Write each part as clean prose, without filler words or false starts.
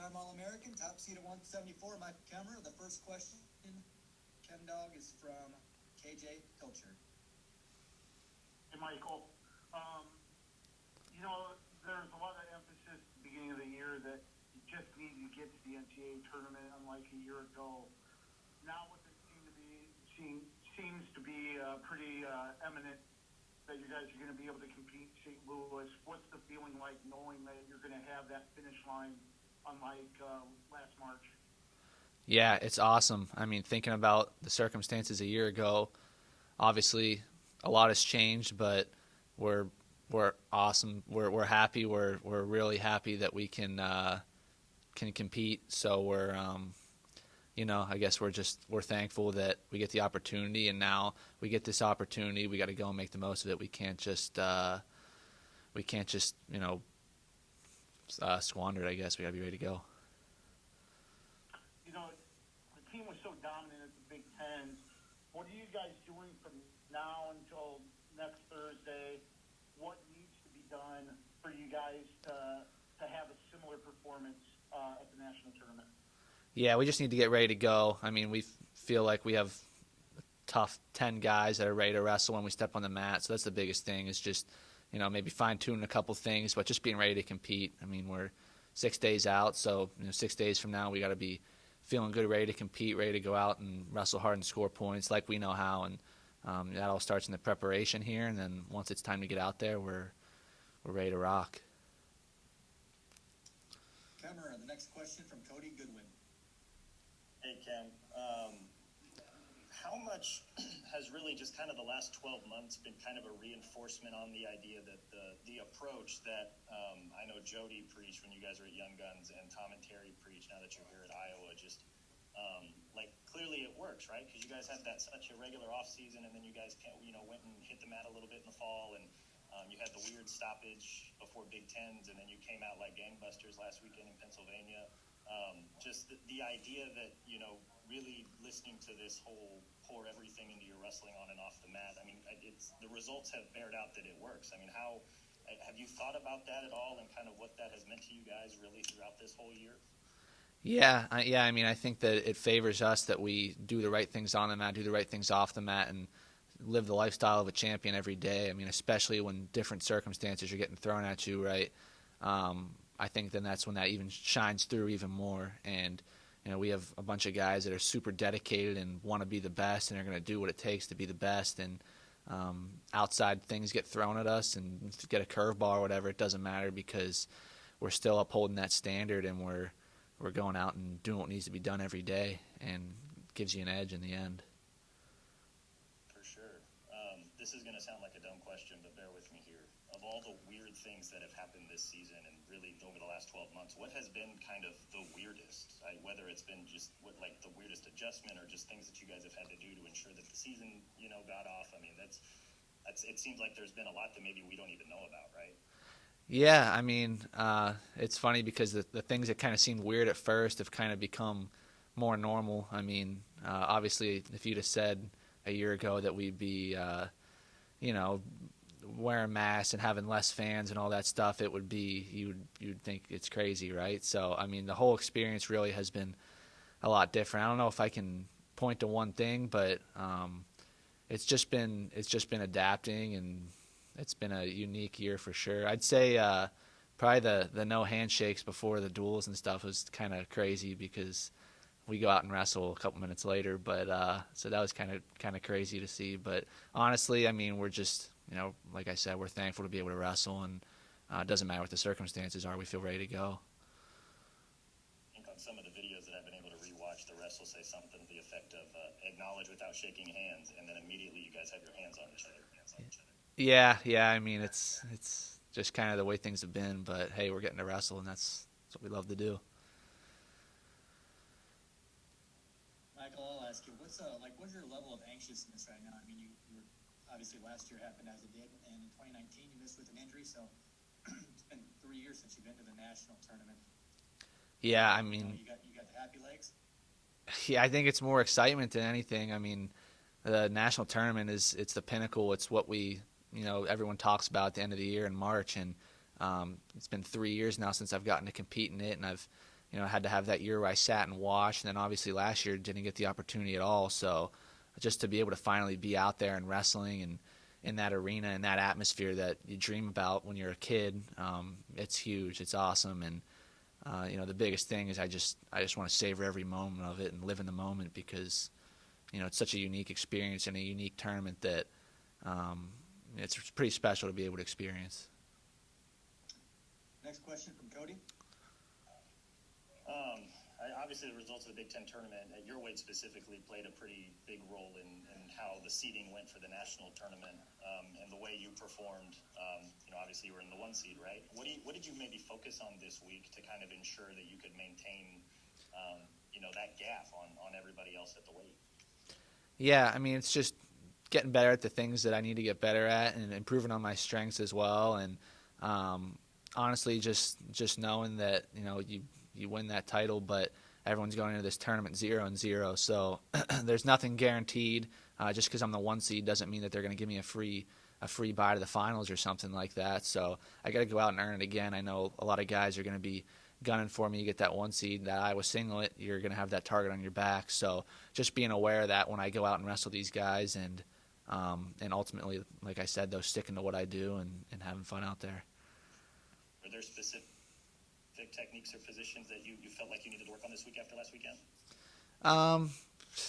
two-time All-American, top seed at 174, Michael Kemerer. The first question, Chem Dog, is from KJ Pilcher. Hey, Michael. There's a lot of emphasis at the beginning of the year that you just need to get to the NCAA tournament, unlike a year ago. Now, what it seems to be pretty eminent that you guys are going to be able to compete in St. Louis. What's the feeling like knowing that you're going to have that finish line, unlike last March? Yeah, it's awesome. I mean, thinking about the circumstances a year ago, obviously a lot has changed, but we're awesome. We're happy. We're really happy that we can compete. So we're I guess we're thankful that we get the opportunity, and now we get this opportunity. We got to go and make the most of it. We can't just squander it. I guess we got to be ready to go. The team was so dominant at the Big Ten. What are you guys doing from now until next Thursday? What needs to be done for you guys to have a similar performance at the national tournament? Yeah, we just need to get ready to go. I mean, we feel like we have tough 10 guys that are ready to wrestle when we step on the mat. So that's the biggest thing, is just, maybe fine-tuning a couple things, but just being ready to compete. I mean, we're 6 days out, so 6 days from now we got to be feeling good, ready to compete, ready to go out and wrestle hard and score points like we know how. And that all starts in the preparation here, and then once it's time to get out there, we're ready to rock. Kemerer, the next question from Cody Goodwin. Hey, Ken. How much has really just kind of the last 12 months been kind of a reinforcement on the idea that the approach that I know Jody preached when you guys were at Young Guns and Tom and Terry preach now that you're here at Iowa, just clearly it works, right? Because you guys had such a regular off season, and then you guys went and hit the mat a little bit in the fall, and you had the weird stoppage before Big Tens, and then you came out like gangbusters last weekend in Pennsylvania. Just the idea that, really listening to this whole pour everything into your wrestling on and off the mat, I mean, the results have bared out that it works. I mean, how have you thought about that at all, and kind of what that has meant to you guys really throughout this whole year? Yeah. I mean, I think that it favors us that we do the right things on the mat, do the right things off the mat, and live the lifestyle of a champion every day. I mean, especially when different circumstances are getting thrown at you, right? I think then that's when that even shines through even more. And we have a bunch of guys that are super dedicated and want to be the best, and are going to do what it takes to be the best. And outside things get thrown at us and get a curveball or whatever, it doesn't matter, because we're still upholding that standard, and we're going out and doing what needs to be done every day, and gives you an edge in the end. For sure. This is going to sound like a dumb question, but bear with me here. Of all the weird things that have happened this season and really over the last 12 months, what has been kind of the weirdest? Right? Whether it's been just the weirdest adjustment, or just things that you guys have had to do to ensure that the season, got off. I mean, that's it seems like there's been a lot that maybe we don't even know about, right? Yeah, I mean, it's funny because the things that kind of seemed weird at first have kind of become more normal. I mean, obviously, if you'd have said a year ago that we'd be, wearing masks and having less fans and all that stuff, it would be, you'd think it's crazy, right? So, I mean, the whole experience really has been a lot different. I don't know if I can point to one thing, but it's just been adapting, and it's been a unique year for sure. I'd say probably the no handshakes before the duels and stuff was kind of crazy, because we go out and wrestle a couple minutes later. But so that was kind of crazy to see. But honestly, I mean, we're just, like I said, we're thankful to be able to wrestle, and it doesn't matter what the circumstances are. We feel ready to go. I think on some of the videos that I've been able to rewatch, the refs will say something to the effect of acknowledge without shaking hands, and then immediately you guys have your hands on each other. Yeah. I mean, it's just kind of the way things have been. But hey, we're getting to wrestle, and that's what we love to do. Michael, I'll ask you, what's your level of anxiousness right now? I mean, you were, obviously last year happened as it did, and in 2019 you missed with an injury, so it's been 3 years since you've been to the national tournament. Yeah, I mean, you got the happy legs. Yeah, I think it's more excitement than anything. I mean, the national tournament it's the pinnacle. It's what we, everyone talks about at the end of the year in March, and it's been 3 years now since I've gotten to compete in it, and I've I had to have that year where I sat and watched, and then obviously last year didn't get the opportunity at all. So just to be able to finally be out there and wrestling and in that arena and that atmosphere that you dream about when you're a kid, it's huge. It's awesome. And the biggest thing is I just want to savor every moment of it and live in the moment because it's such a unique experience and a unique tournament that it's pretty special to be able to experience. Next question from Cody. Obviously, the results of the Big Ten tournament at your weight specifically played a pretty big role in how the seeding went for the national tournament and the way you performed. Obviously, you were in the 1 seed, right? What did you maybe focus on this week to kind of ensure that you could maintain, that gap on everybody else at the weight? Yeah, I mean, it's just getting better at the things that I need to get better at and improving on my strengths as well. And honestly, just knowing that you win that title, but everyone's going into this tournament 0-0, so there's nothing guaranteed. Just because I'm the 1 seed doesn't mean that they're going to give me a free bye to the finals or something like that. So I got to go out and earn it again. I know a lot of guys are going to be gunning for me to get that 1 seed, that Iowa singlet. You're going to have that target on your back. So just being aware of that when I go out and wrestle these guys, and ultimately, like I said, though, sticking to what I do and having fun out there. Are there specific techniques or positions that you felt like you needed to work on this week after last weekend?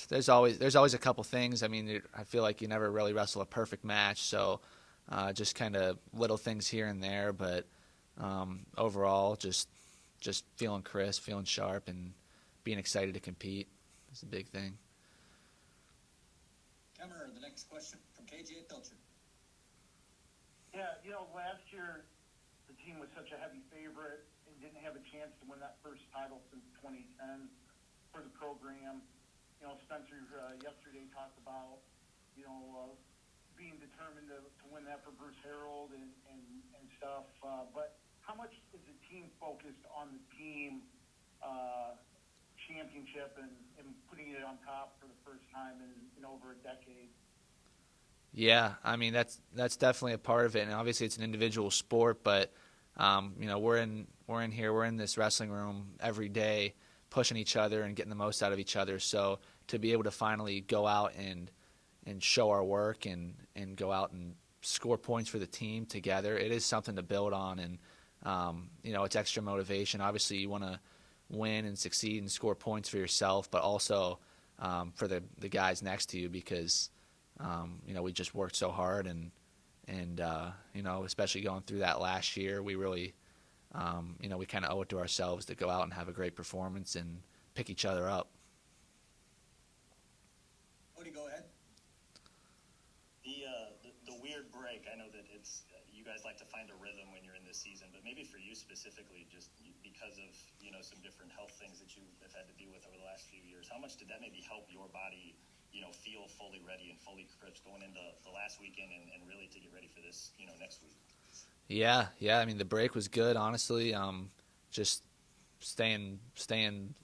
There's always a couple things. I mean, I feel like you never really wrestle a perfect match, so just kind of little things here and there. But overall, just feeling crisp, feeling sharp, and being excited to compete is a big thing. Kemerer, the next question from KJ Pilcher. Yeah, last year the team was such a heavy favorite and didn't have a chance to win that first title since 2010 for the program. Spencer yesterday talked about, being determined to win that for Bruce Harold and stuff. But how much is the team focused on the team championship and putting it on top for the first time in over a decade? Yeah, I mean that's definitely a part of it, and obviously it's an individual sport, but we're in here, we're in this wrestling room every day, pushing each other and getting the most out of each other. So to be able to finally go out and show our work and go out and score points for the team together, it is something to build on, and it's extra motivation. Obviously, you want to win and succeed and score points for yourself, but also for the guys next to you because we just worked so hard and especially going through that last year, we really we kind of owe it to ourselves to go out and have a great performance and pick each other up. Cody, go ahead. The weird break, I know that it's you guys like to find a rhythm when you're in this season, but maybe for you specifically, just because of some different health things that you have had to deal with over the last few years, how much did that maybe help your body feel fully ready and fully crisp going into the last weekend and really to get ready for this next week? Yeah. I mean, the break was good, honestly. Just staying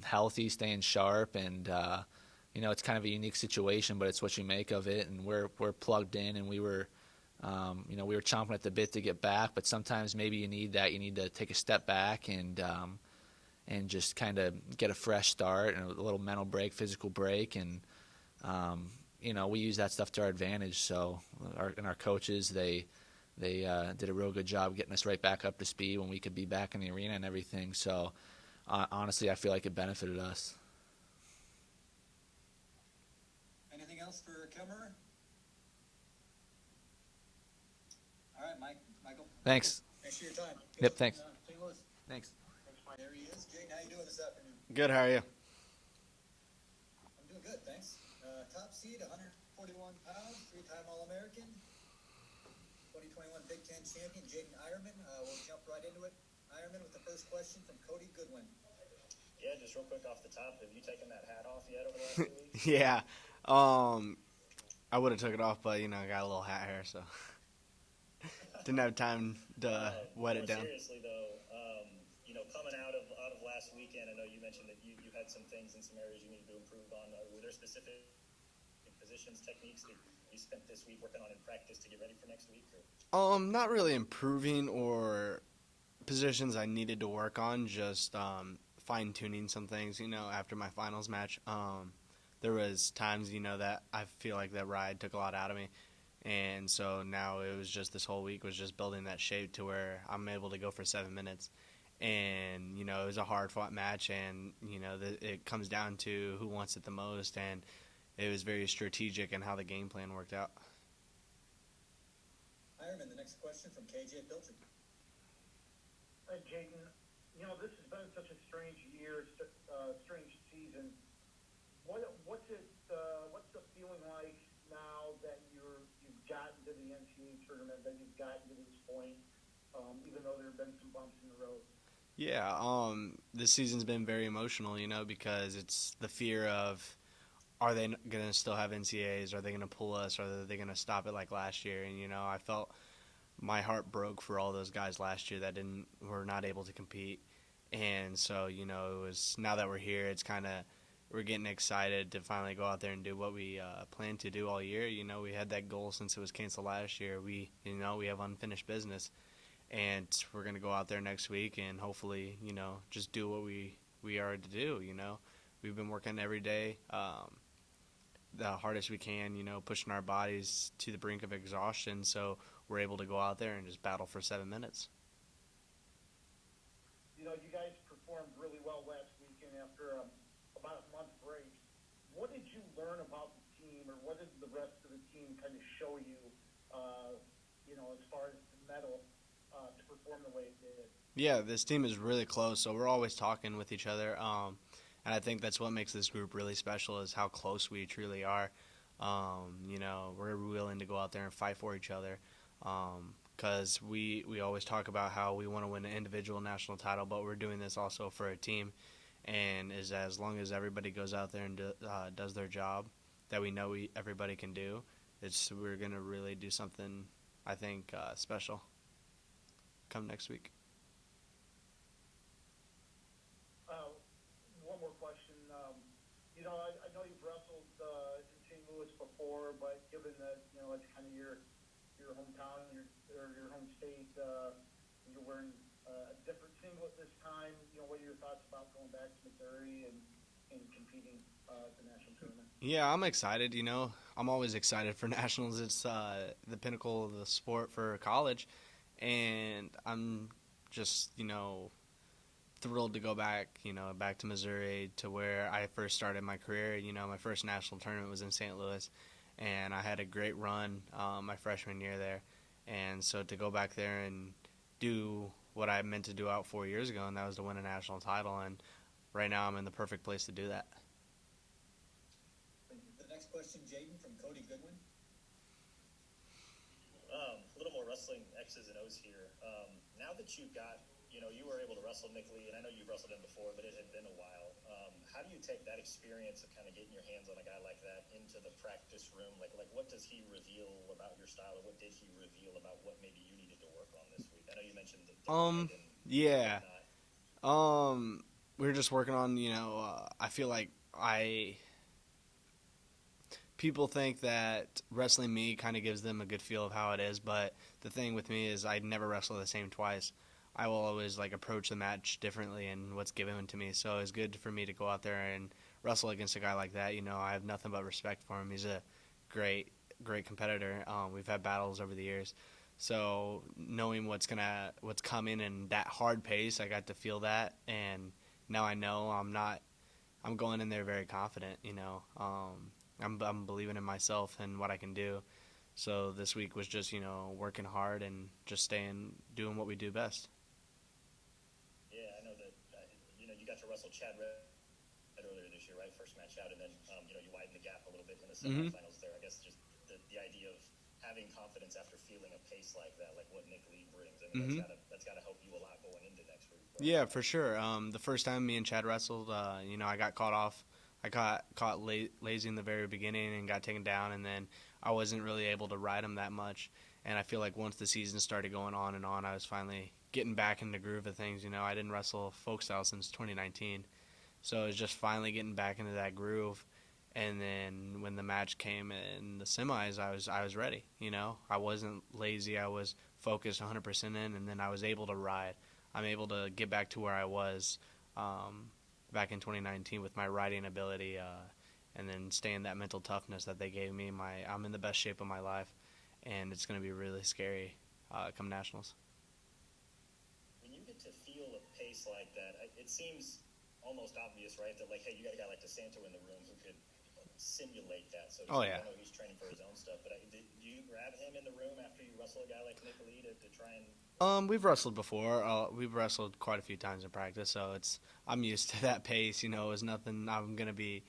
healthy, staying sharp, and it's kind of a unique situation, but it's what you make of it. And we're plugged in, and we were chomping at the bit to get back. But sometimes maybe you need that. You need to take a step back and just kind of get a fresh start and a little mental break, physical break, and we use that stuff to our advantage. So our coaches, they did a real good job getting us right back up to speed when we could be back in the arena and everything. So honestly, I feel like it benefited us. Anything else for Kemerer? All right, Michael. Thanks. Thanks for your time. Yep, thanks. St. Louis. Thanks. There he is. Jaydin, how you doing this afternoon? Good, how are you? I'm doing good, thanks. Top seed, 141 pounds, three-time All-American, 2021 Big Ten champion, Jaydin Eierman. We'll jump right into it. Eierman with the first question from Cody Goodwin. Yeah, just real quick off the top, have you taken that hat off yet over the last 2 weeks? Yeah. I would have took it off, but, I got a little hat hair, so didn't have time to wet it down. Seriously, though, coming out of last weekend, I know you mentioned that you had some things in some areas you needed to improve on. Were there specific positions, techniques that you spent this week working on in practice to get ready for next week? Or? Not really improving or positions I needed to work on, just fine tuning some things. After my finals match, there was times that I feel like that ride took a lot out of me, and so now it was just this whole week was just building that shape to where I'm able to go for 7 minutes. And it was a hard fought match, and it comes down to who wants it the most, and it was very strategic in how the game plan worked out. Eierman, the next question from KJ Pilcher. Jaydin, this has been such a strange year, strange season. What's the feeling like now that you've gotten to the NCAA tournament, that you've gotten to this point, even though there have been some bumps in the road? Yeah, this season's been very emotional, because it's the fear of, are they going to still have NCAAs? Are they going to pull us? Are they going to stop it like last year? And, I felt my heart broke for all those guys last year that were not able to compete. And so, it was, now that we're here, it's kind of, we're getting excited to finally go out there and do what we planned to do all year. We had that goal since it was canceled last year. We have unfinished business. And we're going to go out there next week and hopefully, just do what we are to do, We've been working every day, the hardest we can, pushing our bodies to the brink of exhaustion so we're able to go out there and just battle for 7 minutes. You guys performed really well last weekend after about a month break. What did you learn about the team, or what did the rest of the team kind of show you, as far as the medal? To perform the way it did. Yeah, this team is really close, so we're always talking with each other, and I think that's what makes this group really special is how close we truly are. We're willing to go out there and fight for each other, because we always talk about how we want to win an individual national title, but we're doing this also for a team, and as long as everybody goes out there and does their job that we know everybody can do, we're going to really do something, I think, special come next week. One more question. I know you've wrestled in St. Louis before, but given that it's kind of your hometown, your home state, you're wearing a different singlet this time. What are your thoughts about going back to Missouri and competing at the national tournament? Yeah, I'm excited. I'm always excited for nationals. It's the pinnacle of the sport for college. And I'm just, thrilled to go back, back to Missouri to where I first started my career. My first national tournament was in St. Louis, and I had a great run my freshman year there. And so to go back there and do what I meant to do out 4 years ago, and that was to win a national title. And right now I'm in the perfect place to do that. The next question, Jaydin, from Cody Goodwin. A little more wrestling X's and O's here. Now that you've got, you were able to wrestle Nick Lee, and I know you've wrestled him before, but it had been a while. How do you take that experience of kind of getting your hands on a guy like that into the practice room? Like what does he reveal about your style, or what did he reveal about what maybe you needed to work on this week? I know you mentioned the yeah. We were just working on, I feel like people think that wrestling me kind of gives them a good feel of how it is, but the thing with me is I never wrestle the same twice. I will always approach the match differently and what's given to me. So it's good for me to go out there and wrestle against a guy like that. I have nothing but respect for him. He's a great competitor. We've had battles over the years. So knowing what's coming and that hard pace, I got to feel that, and now I know I'm going in there very confident. I'm believing in myself and what I can do. So this week was just, working hard and just doing what we do best. Yeah, I know that, you got to wrestle Chad earlier this year, right? First match out, and then, you widened the gap a little bit in the semifinals there. I guess just the idea of having confidence after feeling a pace like that, like what Nick Lee brings. I mean, that's got to help you a lot going into next week. Right? Yeah, for sure. The first time me and Chad wrestled, I got caught off. I caught lazy in the very beginning and got taken down, and then I wasn't really able to ride him that much. And I feel like once the season started going on and on, I was finally getting back in the groove of things. I didn't wrestle folk style since 2019, so it was just finally getting back into that groove. And then when the match came in the semis, I was ready. I wasn't lazy. I was focused 100% in, and then I was able to ride. I'm able to get back to where I was back in 2019 with my riding ability, and then staying that mental toughness that they gave me. I'm in the best shape of my life, and it's going to be really scary come nationals. When you get to feel a pace like that, it seems almost obvious, right? That like, hey, you got a guy like DeSanto in the room who could simulate that. So Oh, yeah. I know he's training for his own stuff, but do you grab him in the room after you wrestle a guy like Nick Lee to try and? We've wrestled before. We've wrestled quite a few times in practice, so I'm used to that pace. You know, it's nothing I'm gonna be,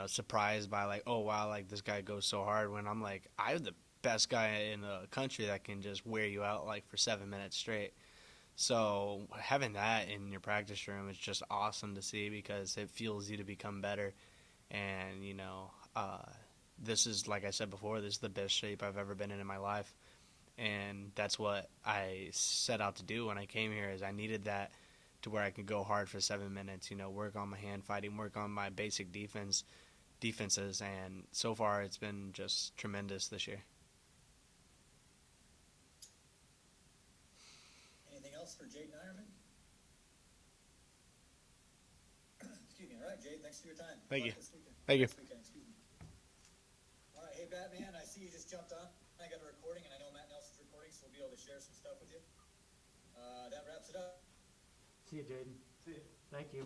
surprised by. Like, oh wow, like this guy goes so hard. When I'm like, I'm the best guy in the country that can just wear you out like for 7 minutes straight. So having that in your practice room is just awesome to see because it fuels you to become better. And this is, like I said before, this is the best shape I've ever been in my life. And that's what I set out to do when I came here. Is I needed that to where I could go hard for 7 minutes. Work on my hand fighting, work on my basic defenses, and so far it's been just tremendous this year. Anything else for Jaydin Eierman? Excuse me. All right, Jade, thanks for your time. Thank you. This weekend. Thank you. This weekend, excuse me. All right, hey, Batman, I see you just jumped on. I got a recording, and I know Matt Nelson's recording, so we'll be able to share some stuff with you. That wraps it up. See you, Jaydin. See ya. Thank you.